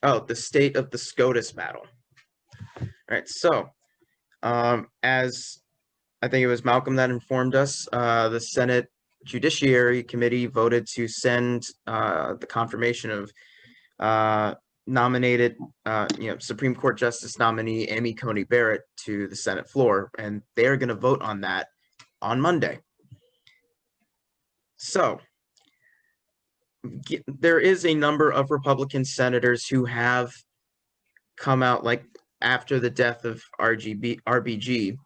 Oh, the state of the SCOTUS battle. All right, so as I think it was Malcolm that informed us, the Senate Judiciary Committee voted to send the confirmation of nominated, Supreme Court Justice nominee Amy Coney Barrett to the Senate floor, and they're going to vote on that on Monday. So there is a number of Republican senators who have come out, like after the death of RBG,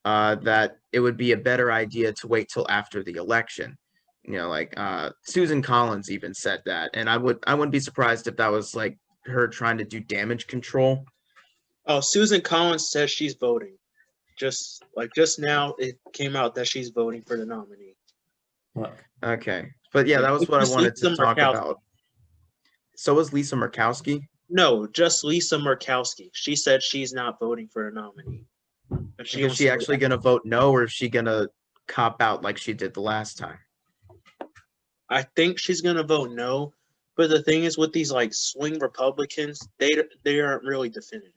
that it would be a better idea to wait till after the election. Like Susan Collins even said that, and I wouldn't be surprised if that was like her trying to do damage control. Oh, Susan Collins says she's voting. Just now, it came out that she's voting for the nominee. Okay, but yeah, that was what I wanted to talk about. So was Lisa Murkowski? No, just Lisa Murkowski. She said she's not voting for a nominee. Is she actually going to vote no, or is she going to cop out like she did the last time? I think she's going to vote no. But the thing is, with these like swing Republicans, they aren't really definitive.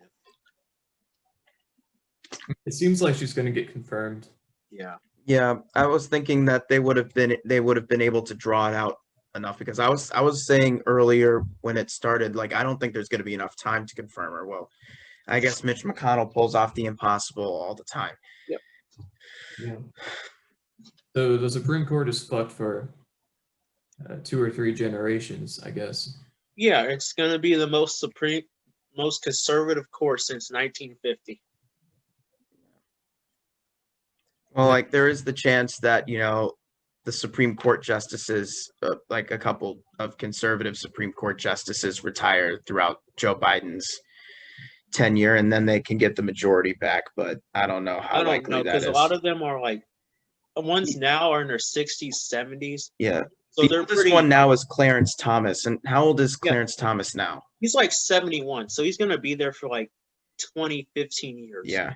It seems like she's going to get confirmed. Yeah. Yeah, I was thinking that they would have been able to draw it out enough, because I was saying earlier when it started, like, I don't think there's going to be enough time to confirm her. Well, I guess Mitch McConnell pulls off the impossible all the time. Yep. Yeah. So the Supreme Court is fucked for 2 or 3 generations, I guess. Yeah, it's going to be the most conservative court since 1950. Well, like, there is the chance that, the Supreme Court justices, like a couple of conservative Supreme Court justices, retire throughout Joe Biden's tenure, and then they can get the majority back. But I don't know how likely that is. Because a lot of them are like, the ones now are in their 60s, 70s. Yeah. So this one now is Clarence Thomas. And how old is Clarence Thomas now? He's like 71. So he's going to be there for like 20, 15 years. Yeah.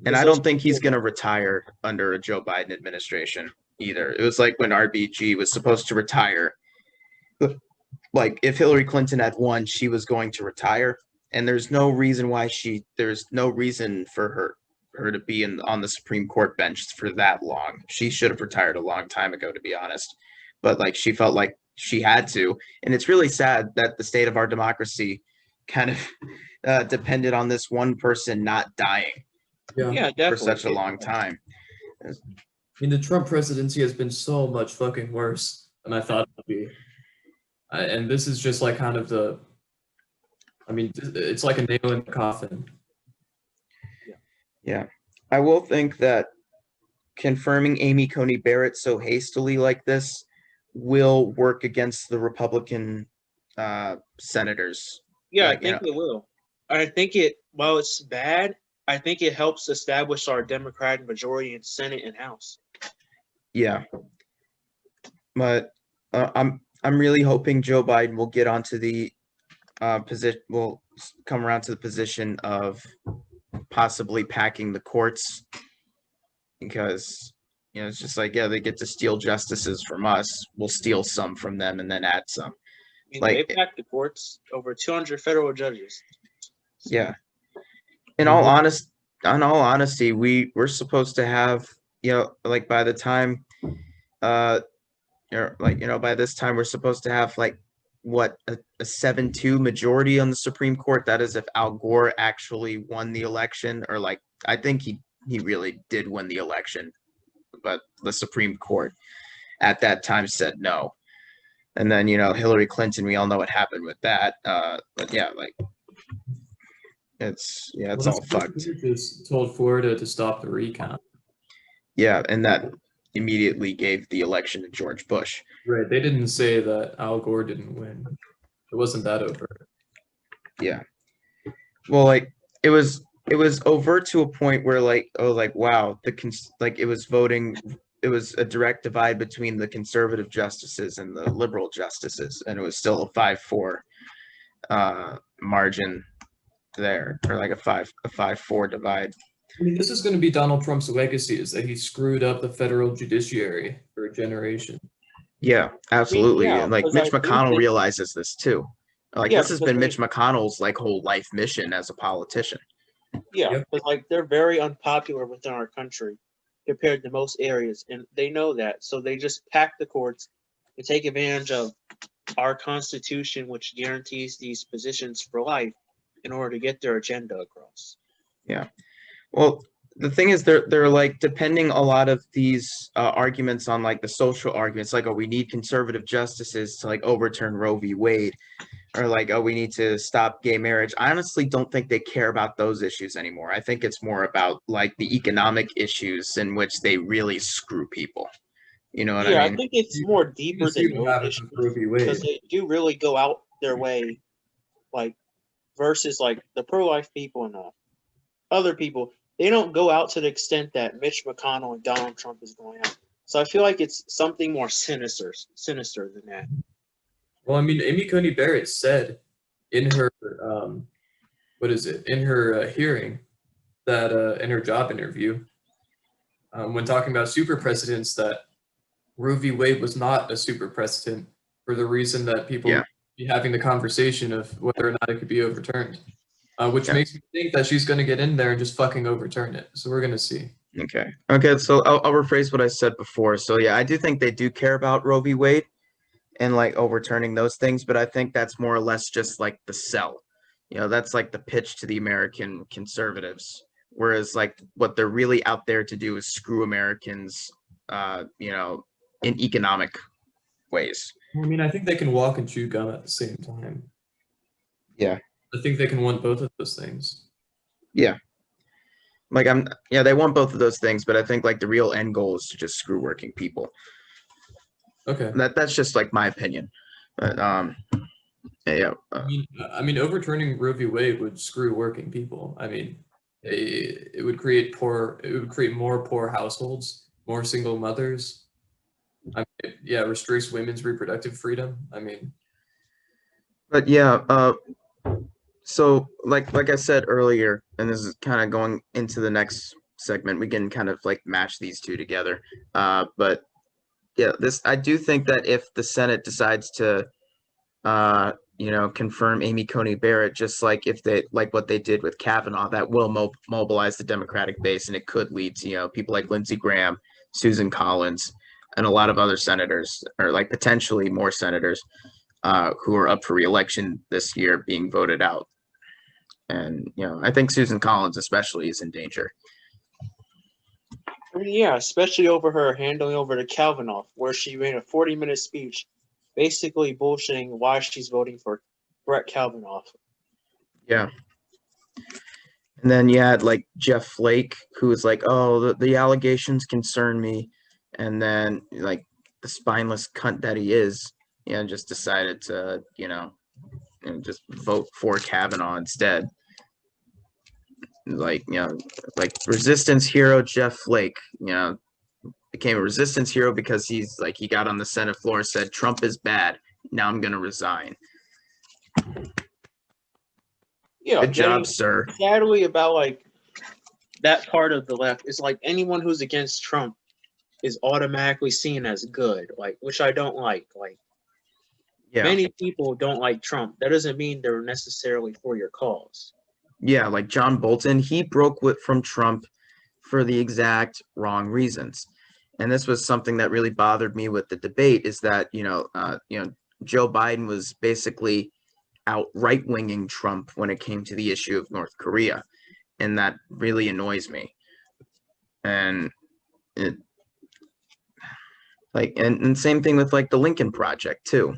And I don't think he's going to retire under a Joe Biden administration either. It was like when RBG was supposed to retire. Like, if Hillary Clinton had won, she was going to retire. And there's no reason for her to be on the Supreme Court bench for that long. She should have retired a long time ago, to be honest. But like, she felt like she had to. And it's really sad that the state of our democracy kind of depended on this one person not dying. Yeah, definitely. For such a long time. I mean, the Trump presidency has been so much fucking worse than I thought it would be. And this is just like kind of it's like a nail in the coffin. Yeah. I will think that confirming Amy Coney Barrett so hastily like this will work against the Republican senators. Yeah, I think it will. I think while it's bad, I think it helps establish our Democratic majority in Senate and House. Yeah, but I'm really hoping Joe Biden will get onto the position. Will come around to the position of possibly packing the courts, because it's just like, yeah, they get to steal justices from us. We'll steal some from them and then add some. They packed the courts, over 200 federal judges. Yeah. In all honesty, we're supposed to have, like, by the time, by this time we're supposed to have like what, a 7-2 majority on the Supreme Court. That is if Al Gore actually won the election, or like, I think he really did win the election, but the Supreme Court at that time said no. And then, Hillary Clinton, we all know what happened with that. But yeah, like, it's all fucked. Just told Florida to stop the recount. Yeah, and that immediately gave the election to George Bush. Right. They didn't say that Al Gore didn't win. It wasn't that overt. Yeah. Well, like, it was overt to a point where, like, wow, it was a direct divide between the conservative justices and the liberal justices, and it was still a 5-4 margin there, or like a 5-4 divide. I mean, this is going to be Donald Trump's legacy, is that he screwed up the federal judiciary for a generation. Yeah, absolutely. And like, Mitch McConnell realizes this too. Like Yeah, this has because been Mitch McConnell's like whole life mission as a politician. yeah, Yep. because like they're very unpopular within our country compared to most areas, and they know that, so they just pack the courts and take advantage of our constitution, which guarantees these positions for life, in order to get their agenda across. Yeah. Well, the thing is, they're like depending a lot of these arguments on like the social arguments, like, oh, we need conservative justices to like overturn Roe v. Wade, or like, oh, we need to stop gay marriage. I honestly don't think they care about those issues anymore. I think it's more about like the economic issues in which they really screw people. You know what I Yeah, I mean? think it's more You deeper can see than what those happens with Roe issues v. because Wade. they do really go out their way, like versus like the pro-life people and other people. They don't go out to the extent that Mitch McConnell and Donald Trump is going out. So I feel like it's something more sinister than that. Well, I mean, Amy Coney Barrett said in her what is it, in her hearing, that in her job interview, when talking about super precedents, that Roe v. Wade was not a super precedent for the reason that people Yeah. would be having the conversation of whether or not it could be overturned, which Yeah. makes me think that she's going to get in there and just fucking overturn it. So we're going to see. Okay. Okay. So I'll rephrase what I said before. So yeah, I do think they do care about Roe v. Wade and like overturning those things, but I think that's more or less just like the sell. You know, that's like the pitch to the American conservatives. Whereas like what they're really out there to do is screw Americans, you know, in economic ways. I mean, I think they can walk and chew gum at the same time. Yeah. I think they can want both of those things. Yeah. Like yeah, they want both of those things, but I think like the real end goal is to just screw working people. Okay. That's just like my opinion. But yeah. I mean, overturning Roe v. Wade would screw working people. I mean, it would create more poor households, more single mothers. I mean, yeah, restricts women's reproductive freedom. I mean, But yeah, so like I said earlier, and this is kind of going into the next segment, we can kind of like match these two together. But yeah, this I do think that if the Senate decides to you know, confirm Amy Coney Barrett, just like if they like what they did with Kavanaugh, that will mobilize the Democratic base, and it could lead to, you know, people like Lindsey Graham, Susan Collins, and a lot of other senators, or like potentially more senators, who are up for reelection this year being voted out. And you know, I think Susan Collins especially is in danger. I mean, yeah, especially over her handling over to Kavanaugh, where she made a 40-minute speech basically bullshitting why she's voting for Brett Kavanaugh. Yeah. And then you had like Jeff Flake, who was like, "Oh, the allegations concern me," and then like the spineless cunt that he is, you know, just decided to, you know, just vote for Kavanaugh instead. Like, you know, like resistance hero Jeff Flake, you know, became a resistance hero because he's like he got on the Senate floor and said Trump is bad. Now I'm gonna resign. Yeah, Good job, sir. sadly about like that part of the left is like anyone who's against Trump is automatically seen as good, like, which I don't like. Like, Yeah. many people don't like Trump. That doesn't mean they're necessarily for your cause. Yeah, like John Bolton, he broke from Trump for the exact wrong reasons. And this was something that really bothered me with the debate is that, you know, Joe Biden was basically out right-winging Trump when it came to the issue of North Korea. And that really annoys me. And it like and same thing with like the Lincoln Project too.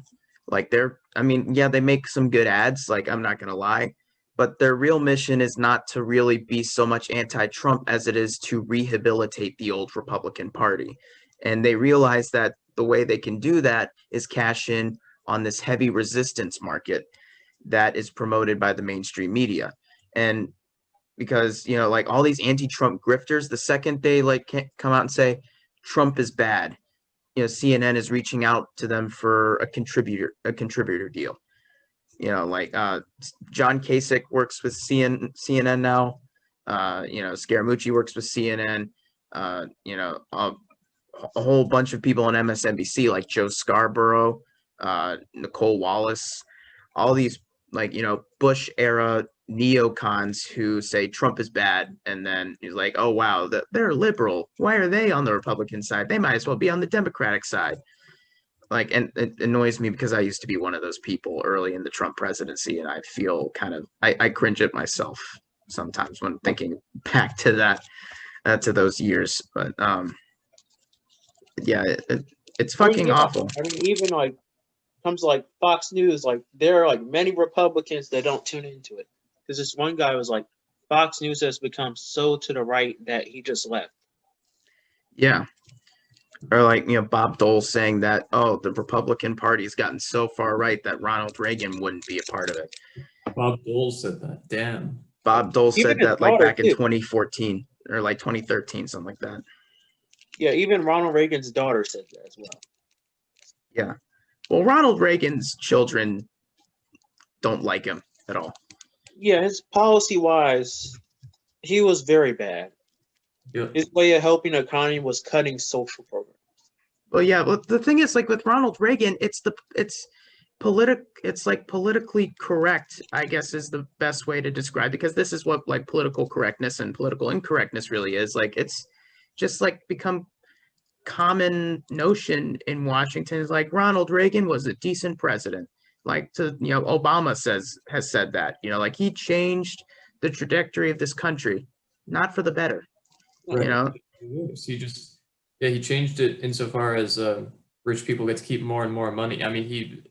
Like I mean, yeah, they make some good ads, like I'm not gonna lie, but their real mission is not to really be so much anti-Trump as it is to rehabilitate the old Republican Party. And they realize that the way they can do that is cash in on this heavy resistance market that is promoted by the mainstream media. And because, you know, like all these anti-Trump grifters, the second they like come out and say Trump is bad, you know, CNN is reaching out to them for a contributor deal. You know, like John Kasich works with CNN now. You know, Scaramucci works with CNN. You know, a whole bunch of people on MSNBC like Joe Scarborough, Nicole Wallace, all these like, Bush era neocons who say Trump is bad, and then he's like, oh wow, they're liberal. Why are they on the Republican side? They might as well be on the Democratic side. Like, and it annoys me because I used to be one of those people early in the Trump presidency, and I feel kind of I cringe at myself sometimes when thinking back to that to those years. But yeah, it's fucking Yeah, awful. I mean, even like comes to, like Fox News, like there are like many Republicans that don't tune into it because this one guy was like, Fox News has become so to the right that he just left. Yeah. Or like, Bob Dole saying that, oh, the Republican Party's gotten so far right that Ronald Reagan wouldn't be a part of it. Bob Dole said that. Damn. Bob Dole Even said his that like daughter, back in too. 2014 or like 2013, something like that. Yeah, even Ronald Reagan's daughter said that as well. Yeah. Well, Ronald Reagan's children don't like him at all. Yeah, his policy-wise, he was very bad. Yep. His way of helping the economy was cutting social programs. Well, yeah, but the thing is, like with Ronald Reagan, it's like politically correct, I guess is the best way to describe, because this is what like political correctness and political incorrectness really is. Like it's just like become common notion in Washington is like Ronald Reagan was a decent president. Like Obama has said that, like he changed the trajectory of this country, not for the better. Right. He changed it insofar as rich people get to keep more and more money. I mean,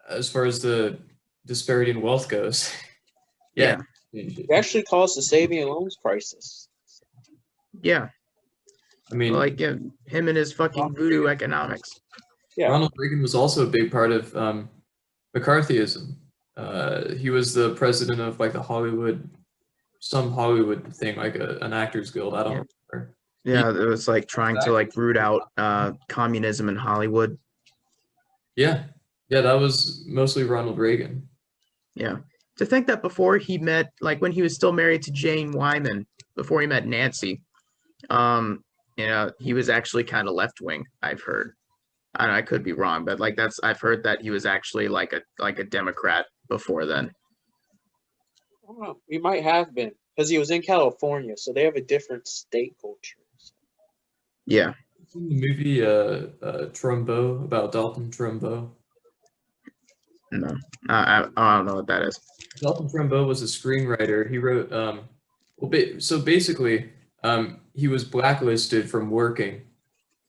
as far as the disparity in wealth goes, yeah. It actually caused the saving and loans crisis. Yeah. I mean, like him and his fucking voodoo economics. Yeah. Ronald Reagan was also a big part of McCarthyism. He was the president of like some Hollywood thing, like an actors guild. I don't remember. Yeah, it was like trying to like root out communism in Hollywood. Yeah, that was mostly Ronald Reagan. Yeah, to think that before he met, like when he was still married to Jane Wyman, before he met Nancy, he was actually kind of left wing. I've heard. I could be wrong, but like I've heard that he was actually like a Democrat before then. I don't know. He might have been because he was in California, so they have a different state culture. Yeah. The movie Trumbo about Dalton Trumbo. No, I don't know what that is. Dalton Trumbo was a screenwriter. He wrote so basically he was blacklisted from working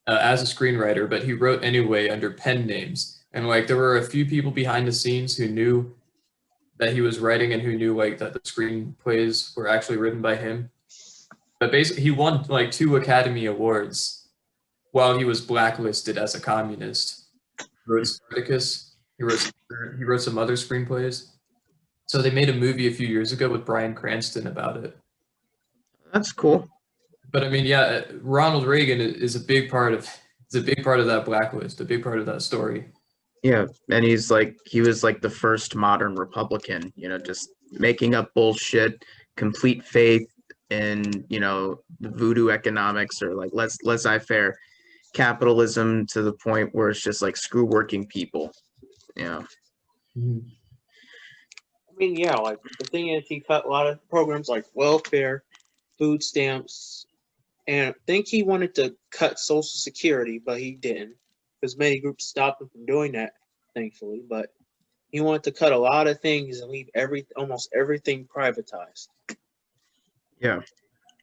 as a screenwriter, but he wrote anyway under pen names. And like there were a few people behind the scenes who knew that he was writing and who knew like that the screenplays were actually written by him. But basically he won like 2 Academy Awards while he was blacklisted as a communist. He wrote Spartacus. He wrote some other screenplays. So they made a movie a few years ago with Bryan Cranston about it. That's cool. But I mean, yeah, Ronald Reagan is a big part of that blacklist, a big part of that story. Yeah, and he was like the first modern Republican, just making up bullshit, complete faith in, the voodoo economics or like laissez-faire capitalism to the point where it's just like screw working people. Mm-hmm. I mean, yeah, like the thing is he cut a lot of programs like welfare, food stamps, and I think he wanted to cut Social Security, but he didn't because many groups stopped him from doing that, thankfully. But he wanted to cut a lot of things and leave almost everything privatized. Yeah.